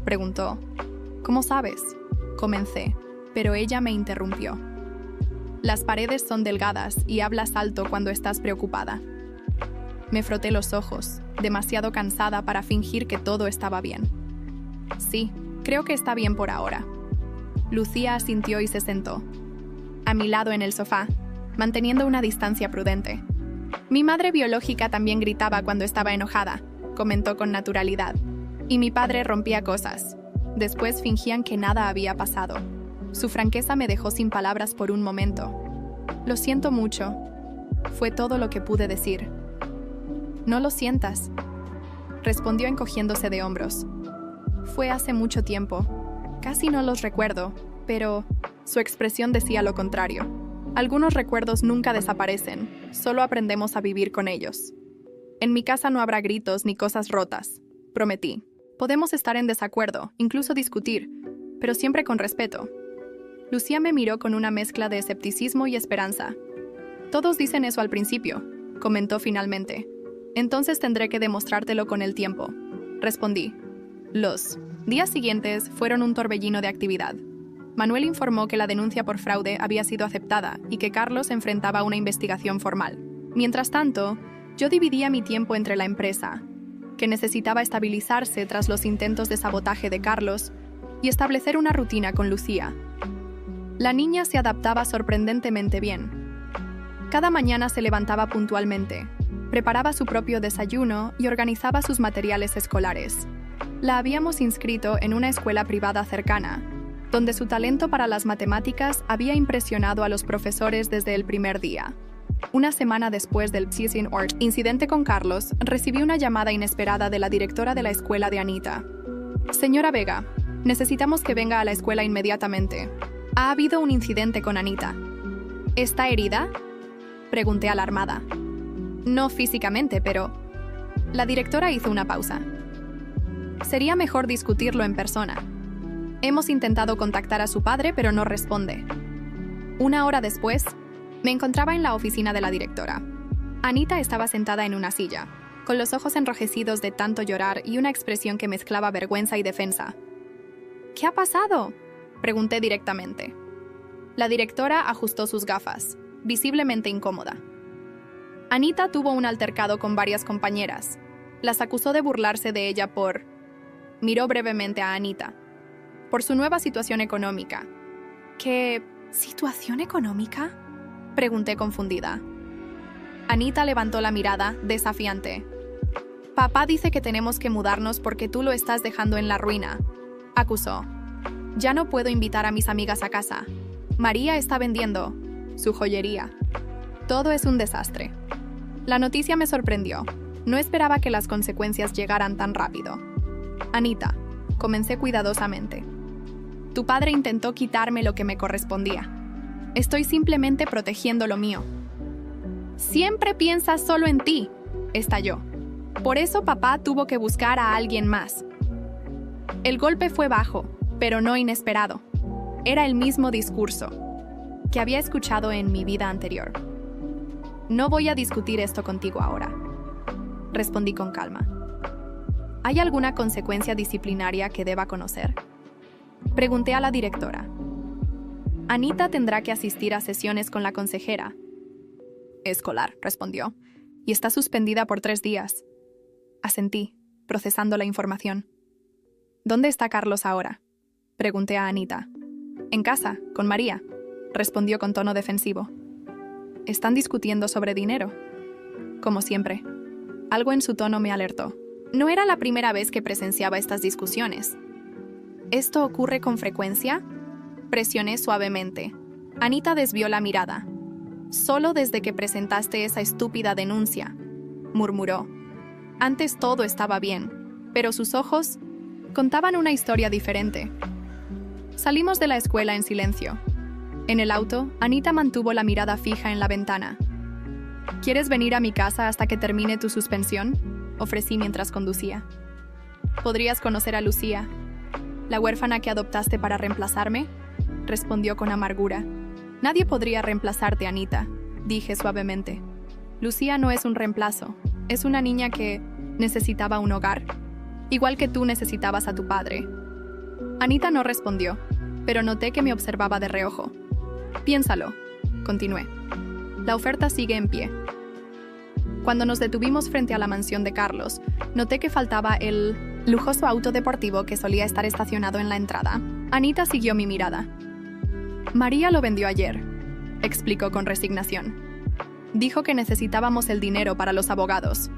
preguntó. ¿Cómo sabes?, comencé, pero ella me interrumpió. Las paredes son delgadas y hablas alto cuando estás preocupada. Me froté los ojos, demasiado cansada para fingir que todo estaba bien. Sí, creo que está bien por ahora. Lucía asintió y se sentó. A mi lado en el sofá, manteniendo una distancia prudente. Mi madre biológica también gritaba cuando estaba enojada, comentó con naturalidad. Y mi padre rompía cosas. Después fingían que nada había pasado. Su franqueza me dejó sin palabras por un momento. Lo siento mucho. Fue todo lo que pude decir. No lo sientas, respondió encogiéndose de hombros. Fue hace mucho tiempo. Casi no los recuerdo, pero su expresión decía lo contrario. Algunos recuerdos nunca desaparecen, solo aprendemos a vivir con ellos. En mi casa no habrá gritos ni cosas rotas, prometí. Podemos estar en desacuerdo, incluso discutir, pero siempre con respeto. Lucía me miró con una mezcla de escepticismo y esperanza. Todos dicen eso al principio, comentó finalmente. Entonces tendré que demostrártelo con el tiempo, respondí. Los días siguientes fueron un torbellino de actividad. Manuel informó que la denuncia por fraude había sido aceptada y que Carlos enfrentaba una investigación formal. Mientras tanto, yo dividía mi tiempo entre la empresa, que necesitaba estabilizarse tras los intentos de sabotaje de Carlos, y establecer una rutina con Lucía. La niña se adaptaba sorprendentemente bien. Cada mañana se levantaba puntualmente, preparaba su propio desayuno y organizaba sus materiales escolares. La habíamos inscrito en una escuela privada cercana, donde su talento para las matemáticas había impresionado a los profesores desde el primer día. Una semana después del incidente con Carlos, recibí una llamada inesperada de la directora de la escuela de Anita. Señora Vega, necesitamos que venga a la escuela inmediatamente. Ha habido un incidente con Anita. ¿Está herida?, pregunté alarmada. No físicamente, pero... La directora hizo una pausa. Sería mejor discutirlo en persona. Hemos intentado contactar a su padre, pero no responde. Una hora después, me encontraba en la oficina de la directora. Anita estaba sentada en una silla, con los ojos enrojecidos de tanto llorar y una expresión que mezclaba vergüenza y defensa. ¿Qué ha pasado?, pregunté directamente. La directora ajustó sus gafas, visiblemente incómoda. Anita tuvo un altercado con varias compañeras. Las acusó de burlarse de ella por... Miró brevemente a Anita. Por su nueva situación económica. ¿Qué situación económica?, pregunté confundida. Anita levantó la mirada, desafiante. Papá dice que tenemos que mudarnos porque tú lo estás dejando en la ruina, acusó. Ya no puedo invitar a mis amigas a casa. María está vendiendo su joyería. Todo es un desastre. La noticia me sorprendió. No esperaba que las consecuencias llegaran tan rápido. Anita, comencé cuidadosamente. Tu padre intentó quitarme lo que me correspondía. Estoy simplemente protegiendo lo mío. Siempre piensas solo en ti, estalló. Por eso papá tuvo que buscar a alguien más. El golpe fue bajo, pero no inesperado. Era el mismo discurso que había escuchado en mi vida anterior. No voy a discutir esto contigo ahora, respondí con calma. ¿Hay alguna consecuencia disciplinaria que deba conocer?, pregunté a la directora. Anita tendrá que asistir a sesiones con la consejera escolar, respondió, y está suspendida por 3 días. Asentí, procesando la información. ¿Dónde está Carlos ahora?, pregunté a Anita. En casa, con María, respondió con tono defensivo. ¿Están discutiendo sobre dinero? Como siempre. Algo en su tono me alertó. No era la primera vez que presenciaba estas discusiones. ¿Esto ocurre con frecuencia?, presioné suavemente. Anita desvió la mirada. Solo desde que presentaste esa estúpida denuncia, murmuró. Antes todo estaba bien, pero sus ojos contaban una historia diferente. Salimos de la escuela en silencio. En el auto, Anita mantuvo la mirada fija en la ventana. ¿Quieres venir a mi casa hasta que termine tu suspensión?, ofrecí mientras conducía. Podrías conocer a Lucía, la huérfana que adoptaste para reemplazarme, respondió con amargura. Nadie podría reemplazarte, Anita, dije suavemente. Lucía no es un reemplazo, es una niña que necesitaba un hogar, igual que tú necesitabas a tu padre. Anita no respondió, pero noté que me observaba de reojo. Piénsalo, continué. La oferta sigue en pie. Cuando nos detuvimos frente a la mansión de Carlos, noté que faltaba el lujoso auto deportivo que solía estar estacionado en la entrada. Anita siguió mi mirada. María lo vendió ayer, explicó con resignación. Dijo que necesitábamos el dinero para los abogados.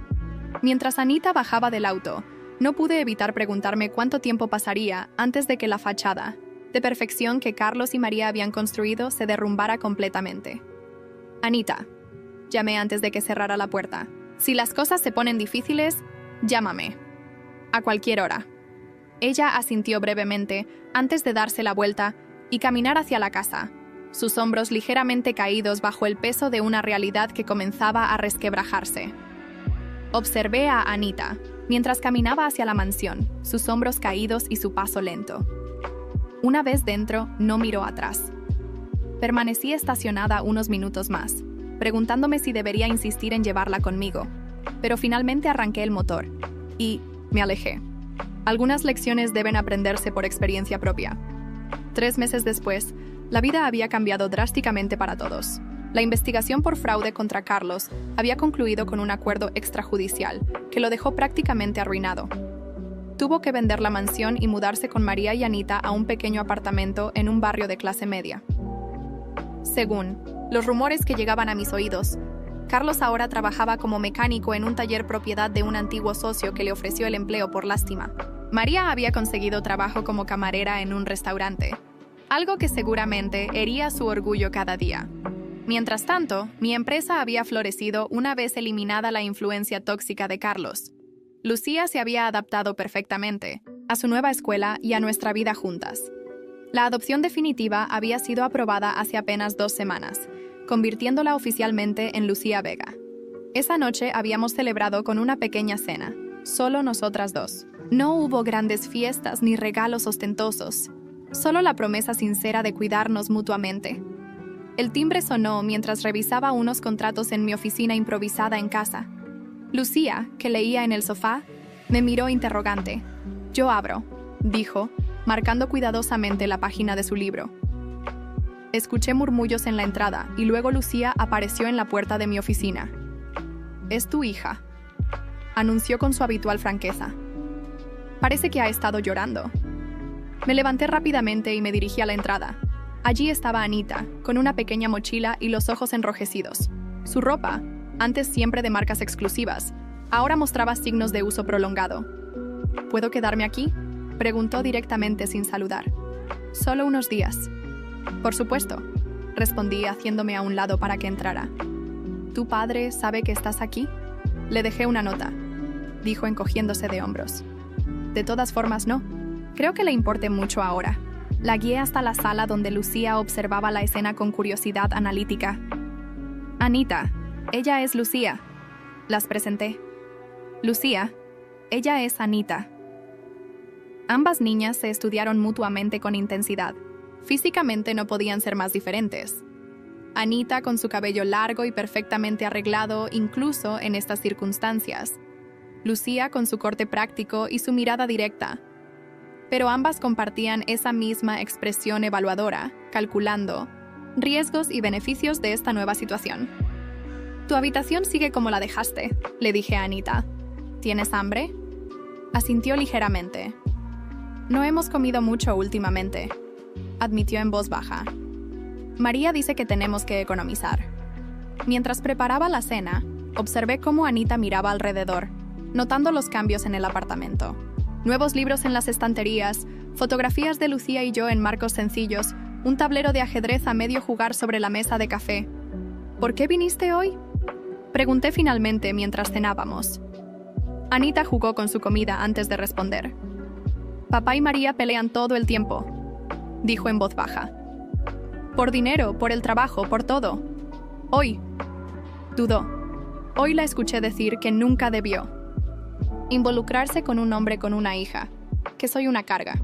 Mientras Anita bajaba del auto, no pude evitar preguntarme cuánto tiempo pasaría antes de que la fachada, de perfección que Carlos y María habían construido, se derrumbara completamente. Anita, llamé antes de que cerrara la puerta. Si las cosas se ponen difíciles, llámame. A cualquier hora. Ella asintió brevemente antes de darse la vuelta y caminar hacia la casa, sus hombros ligeramente caídos bajo el peso de una realidad que comenzaba a resquebrajarse. Observé a Anita mientras caminaba hacia la mansión, sus hombros caídos y su paso lento. Una vez dentro, no miró atrás. Permanecí estacionada unos minutos más, preguntándome si debería insistir en llevarla conmigo, pero finalmente arranqué el motor y me alejé. Algunas lecciones deben aprenderse por experiencia propia. 3 meses después, la vida había cambiado drásticamente para todos. La investigación por fraude contra Carlos había concluido con un acuerdo extrajudicial que lo dejó prácticamente arruinado. Tuvo que vender la mansión y mudarse con María y Anita a un pequeño apartamento en un barrio de clase media. Según los rumores que llegaban a mis oídos, Carlos ahora trabajaba como mecánico en un taller propiedad de un antiguo socio que le ofreció el empleo por lástima. María había conseguido trabajo como camarera en un restaurante, algo que seguramente hería su orgullo cada día. Mientras tanto, mi empresa había florecido una vez eliminada la influencia tóxica de Carlos. Lucía se había adaptado perfectamente a su nueva escuela y a nuestra vida juntas. La adopción definitiva había sido aprobada hace apenas 2 semanas, convirtiéndola oficialmente en Lucía Vega. Esa noche habíamos celebrado con una pequeña cena, solo nosotras dos. No hubo grandes fiestas ni regalos ostentosos, solo la promesa sincera de cuidarnos mutuamente. El timbre sonó mientras revisaba unos contratos en mi oficina improvisada en casa. Lucía, que leía en el sofá, me miró interrogante. «Yo abro», dijo, marcando cuidadosamente la página de su libro. Escuché murmullos en la entrada y luego Lucía apareció en la puerta de mi oficina. «Es tu hija», anunció con su habitual franqueza. «Parece que ha estado llorando». Me levanté rápidamente y me dirigí a la entrada. Allí estaba Anita, con una pequeña mochila y los ojos enrojecidos. Su ropa, antes siempre de marcas exclusivas, ahora mostraba signos de uso prolongado. «¿Puedo quedarme aquí?», preguntó directamente sin saludar. «Solo unos días». «Por supuesto», respondí haciéndome a un lado para que entrara. «¿Tu padre sabe que estás aquí?». «Le dejé una nota», dijo encogiéndose de hombros. «De todas formas, no. Creo que le importe mucho ahora». La guié hasta la sala donde Lucía observaba la escena con curiosidad analítica. «Anita, ella es Lucía», las presenté. «Lucía, ella es Anita». Ambas niñas se estudiaron mutuamente con intensidad. Físicamente no podían ser más diferentes. Anita con su cabello largo y perfectamente arreglado incluso en estas circunstancias. Lucía con su corte práctico y su mirada directa. Pero ambas compartían esa misma expresión evaluadora, calculando riesgos y beneficios de esta nueva situación. «Tu habitación sigue como la dejaste», le dije a Anita. «¿Tienes hambre?». Asintió ligeramente. «No hemos comido mucho últimamente», admitió en voz baja. «María dice que tenemos que economizar». Mientras preparaba la cena, observé cómo Anita miraba alrededor, notando los cambios en el apartamento. Nuevos libros en las estanterías, fotografías de Lucía y yo en marcos sencillos, un tablero de ajedrez a medio jugar sobre la mesa de café. «¿Por qué viniste hoy?», pregunté finalmente mientras cenábamos. Anita jugó con su comida antes de responder. «Papá y María pelean todo el tiempo», dijo en voz baja. «Por dinero, por el trabajo, por todo. Hoy». Dudó. Hoy la escuché decir que nunca debió involucrarse con un hombre con una hija, que soy una carga.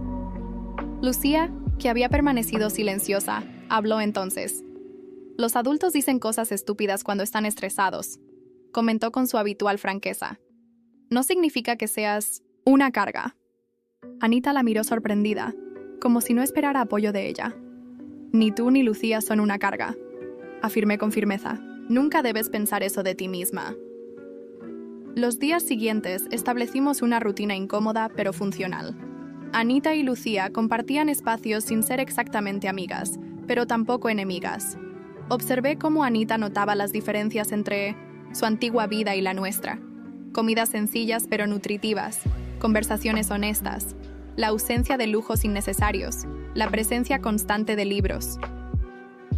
Lucía, que había permanecido silenciosa, habló entonces. «Los adultos dicen cosas estúpidas cuando están estresados», comentó con su habitual franqueza. «No significa que seas una carga». Anita la miró sorprendida, como si no esperara apoyo de ella. «Ni tú ni Lucía son una carga», afirmé con firmeza. «Nunca debes pensar eso de ti misma». Los días siguientes establecimos una rutina incómoda pero funcional. Anita y Lucía compartían espacios sin ser exactamente amigas, pero tampoco enemigas. Observé cómo Anita notaba las diferencias entre su antigua vida y la nuestra. Comidas sencillas pero nutritivas, conversaciones honestas, la ausencia de lujos innecesarios, la presencia constante de libros.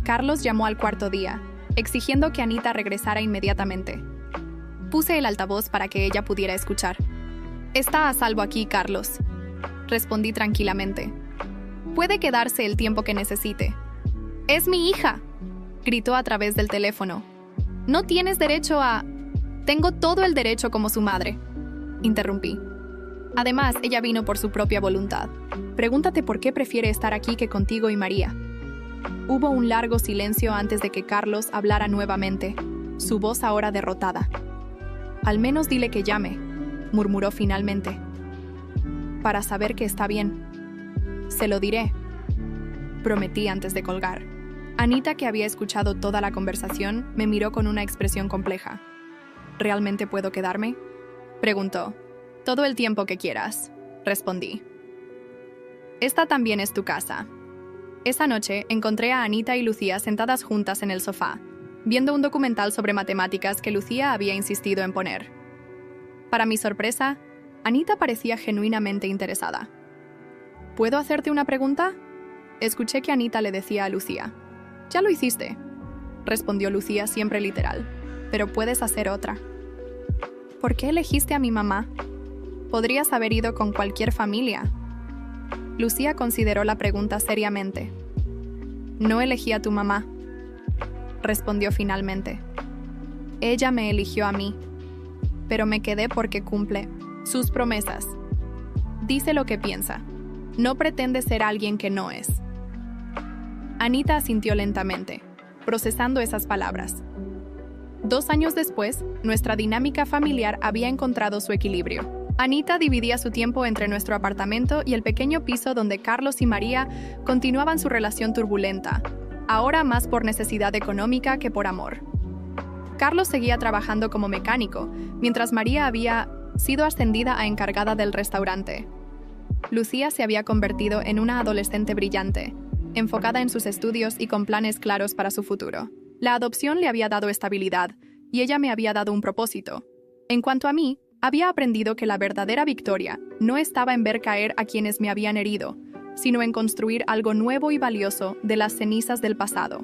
Carlos llamó al cuarto día, exigiendo que Anita regresara inmediatamente. Puse el altavoz para que ella pudiera escuchar. «Está a salvo aquí, Carlos», respondí tranquilamente. «Puede quedarse el tiempo que necesite». «Es mi hija», gritó a través del teléfono. «No tienes derecho a...». «Tengo todo el derecho como su madre», interrumpí. «Además, ella vino por su propia voluntad. Pregúntate por qué prefiere estar aquí que contigo y María». Hubo un largo silencio antes de que Carlos hablara nuevamente, su voz ahora derrotada. «Al menos dile que llame», murmuró finalmente. «Para saber que está bien». «Se lo diré», prometí antes de colgar. Anita, que había escuchado toda la conversación, me miró con una expresión compleja. «¿Realmente puedo quedarme?», preguntó. «Todo el tiempo que quieras», respondí. «Esta también es tu casa». Esa noche encontré a Anita y Lucía sentadas juntas en el sofá, viendo un documental sobre matemáticas que Lucía había insistido en poner. Para mi sorpresa, Anita parecía genuinamente interesada. «¿Puedo hacerte una pregunta?», escuché que Anita le decía a Lucía. «Ya lo hiciste», respondió Lucía siempre literal, «pero puedes hacer otra». «¿Por qué elegiste a mi mamá? Podrías haber ido con cualquier familia». Lucía consideró la pregunta seriamente. «No elegí a tu mamá», respondió finalmente. Ella me eligió a mí, pero me quedé porque cumple sus promesas. Dice lo que piensa. No pretende ser alguien que no es. Anita asintió lentamente, procesando esas palabras. 2 años después, nuestra dinámica familiar había encontrado su equilibrio. Anita dividía su tiempo entre nuestro apartamento y el pequeño piso donde Carlos y María continuaban su relación turbulenta, ahora más por necesidad económica que por amor. Carlos seguía trabajando como mecánico, mientras María había sido ascendida a encargada del restaurante. Lucía se había convertido en una adolescente brillante, enfocada en sus estudios y con planes claros para su futuro. La adopción le había dado estabilidad, y ella me había dado un propósito. En cuanto a mí, había aprendido que la verdadera victoria no estaba en ver caer a quienes me habían herido, sino en construir algo nuevo y valioso de las cenizas del pasado.